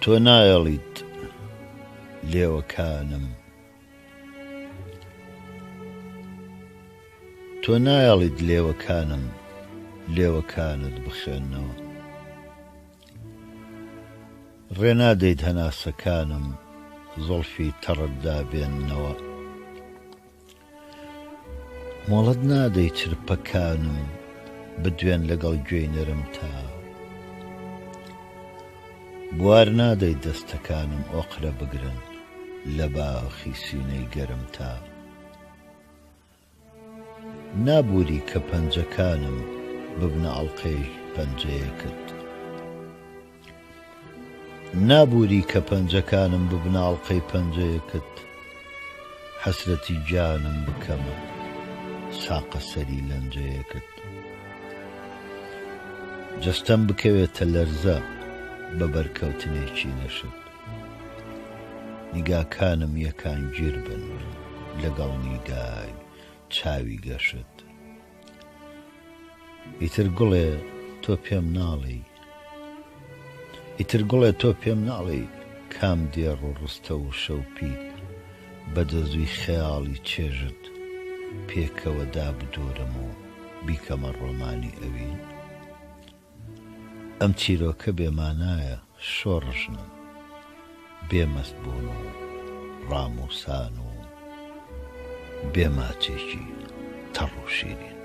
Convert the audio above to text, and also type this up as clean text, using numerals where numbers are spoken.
تۆ نایەڵیت لێوەکانم تۆ نایەڵیت لێوەکانم لێوەکانت بخوێننەوە ڕێنادەیت هەناسەکانم زۆڵفی تەڕتدا بێننەوە مۆڵەت نادەی چرپەکانم بدوێن لەگەڵ گوێی نەرم تا بوار نادەی دەستەکانم ئۆقرە بگرن لە باخی سینەی گەرم تا نابووری کە پەنجەکانم ببنە ئەڵقەی پەنجەیەکت نابووری کە پەنجەکانم ببنە ئەڵقەی پەنجەیەکت حەسرەتی گیانم بکەمە ساقە سەری لەنجەیەکت جەستەم بکەوێتە لەرزە بە بەرکەوتنێکی نەشت نیگاکانم یەکان گیر بن لەگەڵ نیگای چاوی گەشت ئیتر گوڵێ تۆ پێم ناڵێی ئیتر گوڵێ تۆ پێم ناڵێی کام دێڕ و ڕستە و شەوپیت بەدەزوی خەیاڵی چێژت پێکەوە دابدۆرم و بیکەمە ڕۆمانی ئەوین ئەم چیرۆکە بێمانایە شۆڕژنم بێمەست بوون و ڕاموسان و بێماچێکی تەڕ و شیرین